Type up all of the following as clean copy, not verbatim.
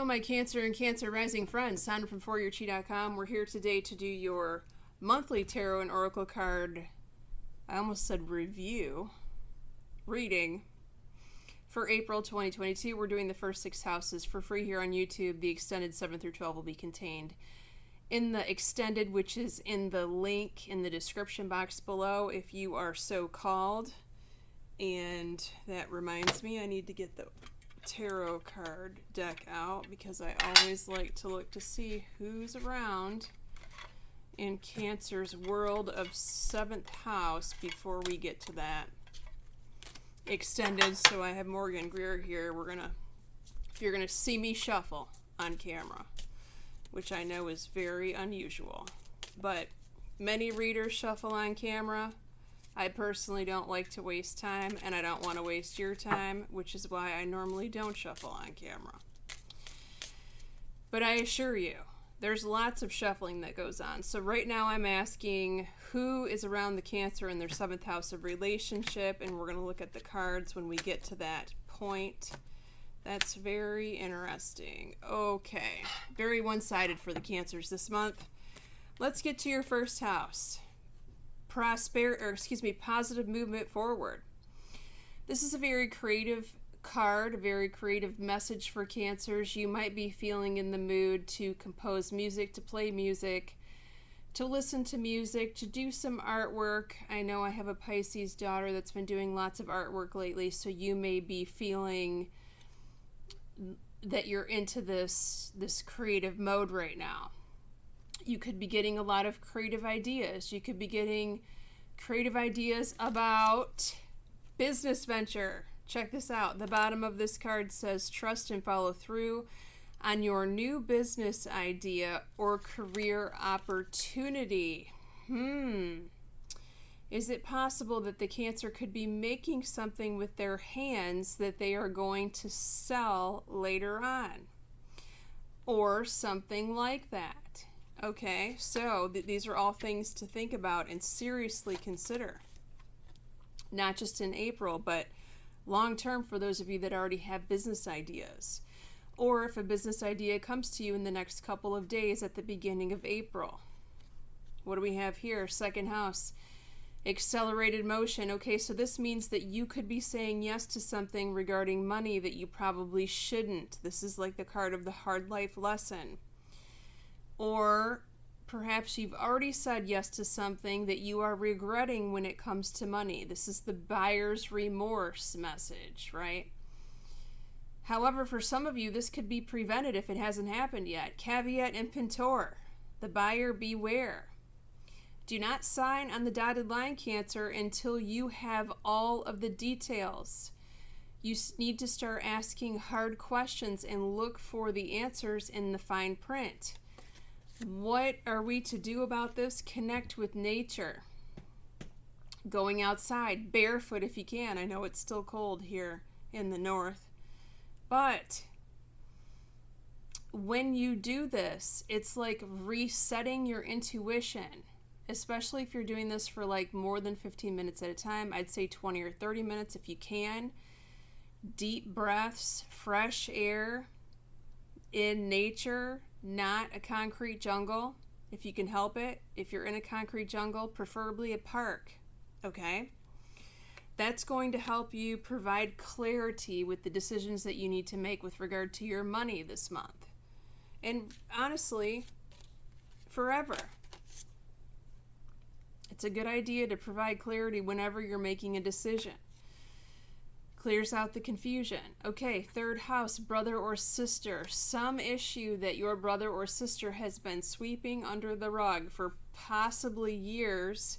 Hello, my Cancer and Cancer Rising friends. Sandra from ForYourChi.com. We're here today to do your monthly tarot and oracle card, I almost said review, reading for April 2022. We're doing the first 6 houses for free here on YouTube. The extended 7 through 12 will be contained in the extended, which is in the link in the description box below if you are so called. And that reminds me, I need to get the tarot card deck out because I always like to look to see who's around in Cancer's world of 7th house before we get to that extended. So I have Morgan Greer here. You're gonna see me shuffle on camera, which I know is very unusual, but many readers shuffle on camera. I personally don't like to waste time, and I don't want to waste your time, which is why I normally don't shuffle on camera. But I assure you, there's lots of shuffling that goes on. So right now I'm asking who is around the Cancer in their 7th house of relationship, and we're going to look at the cards when we get to that point. That's very interesting. Okay, very one-sided for the Cancers this month. Let's get to your first house. Positive movement forward. This is a very creative card, a very creative message for Cancers. You might be feeling in the mood to compose music, to play music, to listen to music, to do some artwork. I know I have a Pisces daughter that's been doing lots of artwork lately, so you may be feeling that you're into this creative mode right now. You could be getting a lot of creative ideas. You could be getting creative ideas about business venture. Check this out. The bottom of this card says trust and follow through on your new business idea or career opportunity. Is it possible that the Cancer could be making something with their hands that they are going to sell later on? Or something like that. Okay, so these are all things to think about and seriously consider. Not just in April, but long term for those of you that already have business ideas. Or if a business idea comes to you in the next couple of days at the beginning of April. What do we have here? 2nd house, accelerated motion. Okay, so this means that you could be saying yes to something regarding money that you probably shouldn't. This is like the card of the hard life lesson. Or perhaps you've already said yes to something that you are regretting when it comes to money. This is the buyer's remorse message, right? However, for some of you, this could be prevented if it hasn't happened yet. Caveat emptor, the buyer beware. Do not sign on the dotted line, Cancer, until you have all of the details. You need to start asking hard questions and look for the answers in the fine print. What are we to do about this? Connect with nature. Going outside, barefoot if you can. I know it's still cold here in the north. But when you do this, it's like resetting your intuition. Especially if you're doing this for like more than 15 minutes at a time. I'd say 20 or 30 minutes if you can. Deep breaths, fresh air in nature. Not a concrete jungle, if you can help it. If you're in a concrete jungle, preferably a park, okay? That's going to help you provide clarity with the decisions that you need to make with regard to your money this month. And honestly, forever. It's a good idea to provide clarity whenever you're making a decision. Clears out the confusion. Okay, 3rd house, brother or sister. Some issue that your brother or sister has been sweeping under the rug for possibly years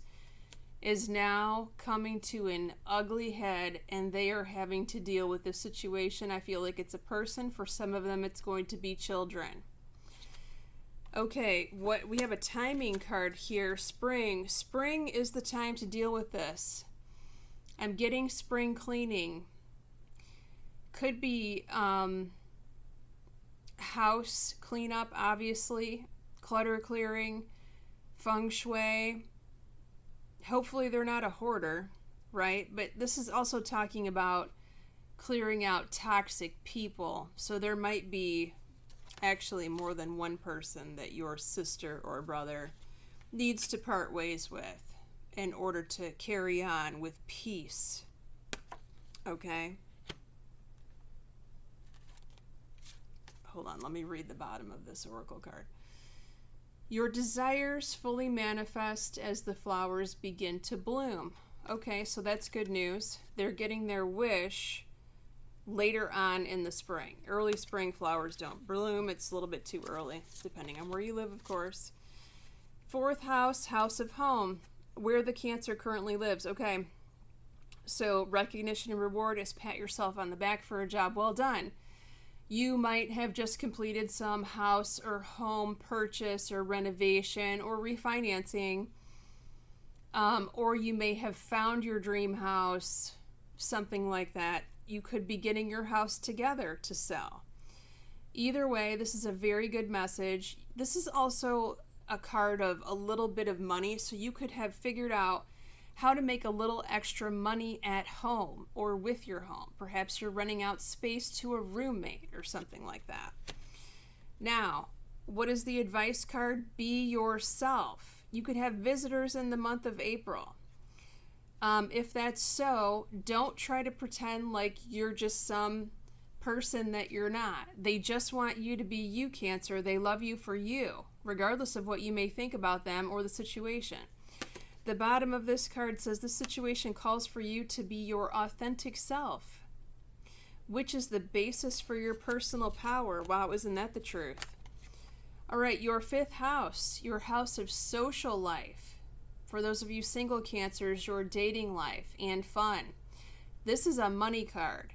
is now coming to an ugly head, and they are having to deal with this situation. I feel like it's a person. For some of them, it's going to be children. Okay, we have a timing card here. Spring. Spring is the time to deal with this. I'm getting spring cleaning. Could be house cleanup, obviously, clutter clearing, feng shui. Hopefully they're not a hoarder, right? But this is also talking about clearing out toxic people. So there might be actually more than one person that your sister or brother needs to part ways with in order to carry on with peace. Okay? Hold on, let me read the bottom of this oracle card. Your desires fully manifest as the flowers begin to bloom. Okay, so that's good news. They're getting their wish later on in the spring. Early spring flowers don't bloom. It's a little bit too early, depending on where you live, of course. Fourth house, house of home, where the Cancer currently lives. Okay, so recognition and reward is pat yourself on the back for a job well done. You might have just completed some house or home purchase or renovation or refinancing, or you may have found your dream house, something like that. You could be getting your house together to sell. Either way, this is a very good message. This is also a card of a little bit of money, so you could have figured out how to make a little extra money at home or with your home. Perhaps you're renting out space to a roommate or something like that. Now, what is the advice card? Be yourself. You could have visitors in the month of April. If that's so, don't try to pretend like you're just some person that you're not. They just want you to be you, Cancer. They love you for you, regardless of what you may think about them or the situation. The bottom of this card says the situation calls for you to be your authentic self, which is the basis for your personal power. Wow, isn't that the truth? All right, your fifth house, your house of social life. For those of you single Cancers, your dating life and fun. This is a money card.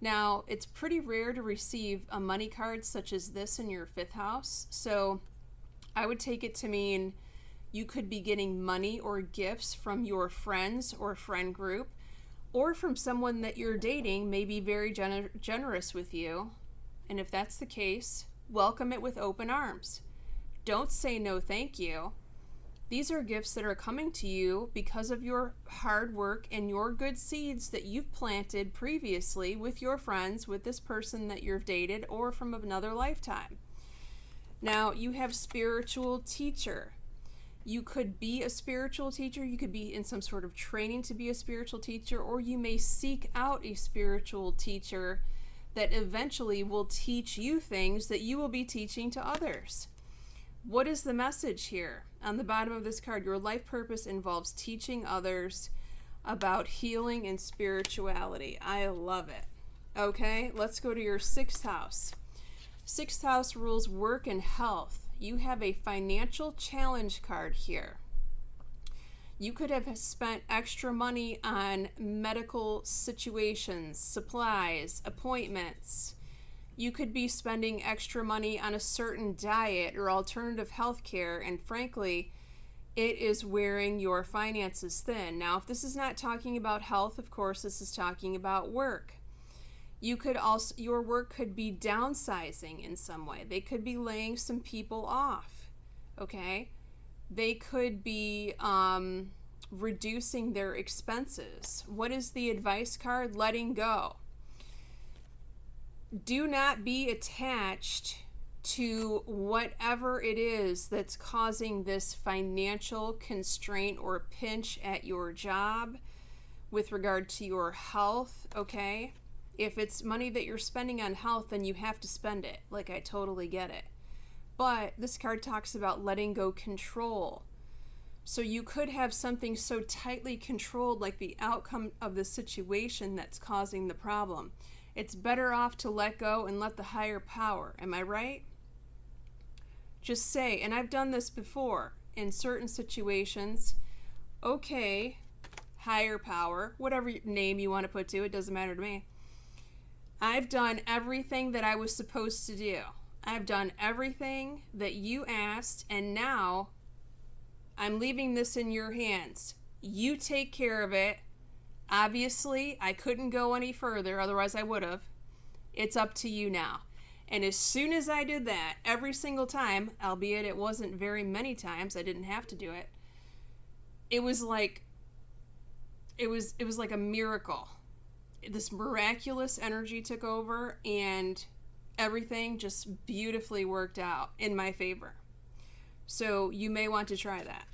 Now, it's pretty rare to receive a money card such as this in your fifth house, so I would take it to mean you could be getting money or gifts from your friends or friend group, or from someone that you're dating may be very generous with you. And if that's the case, welcome it with open arms. Don't say no thank you. These are gifts that are coming to you because of your hard work and your good seeds that you've planted previously with your friends, with this person that you've dated, or from another lifetime. Now, you have spiritual teacher. You could be a spiritual teacher. You could be in some sort of training to be a spiritual teacher, or you may seek out a spiritual teacher that eventually will teach you things that you will be teaching to others. What is the message here? On the bottom of this card, your life purpose involves teaching others about healing and spirituality. I love it. Okay, let's go to your sixth house. Sixth house rules work and health. You have a financial challenge card here. You could have spent extra money on medical situations, supplies, appointments. You could be spending extra money on a certain diet or alternative health care, and frankly, it is wearing your finances thin. Now, if this is not talking about health, of course, this is talking about work. You could also, your work could be downsizing in some way. They could be laying some people off, okay? They could be reducing their expenses. What is the advice card? Letting go. Do not be attached to whatever it is that's causing this financial constraint or pinch at your job with regard to your health, okay? If it's money that you're spending on health, then you have to spend it. Like, I totally get it. But this card talks about letting go control. So you could have something so tightly controlled, like the outcome of the situation that's causing the problem. It's better off to let go and let the higher power. Am I right? Just say, and I've done this before in certain situations, okay, higher power, whatever name you want to put to it, doesn't matter to me. I've done everything that I was supposed to do. I've done everything that you asked, and now I'm leaving this in your hands. You take care of it. Obviously, I couldn't go any further, otherwise I would have. It's up to you now. And as soon as I did that, every single time, albeit it wasn't very many times, I didn't have to do it, it was like a miracle. This miraculous energy took over, and everything just beautifully worked out in my favor. So you may want to try that.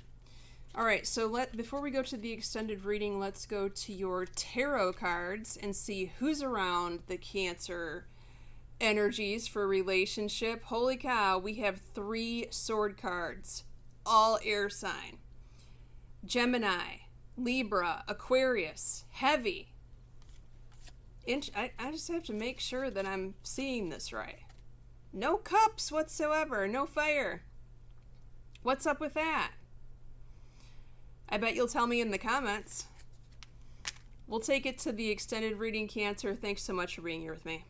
All right, so before we go to the extended reading, let's go to your tarot cards and see who's around the Cancer energies for relationship. Holy cow, we have 3 sword cards, all air sign. Gemini, Libra, Aquarius, heavy. I just have to make sure that I'm seeing this right. No cups whatsoever, no fire. What's up with that? I bet you'll tell me in the comments. We'll take it to the extended reading, Cancer. Thanks so much for being here with me.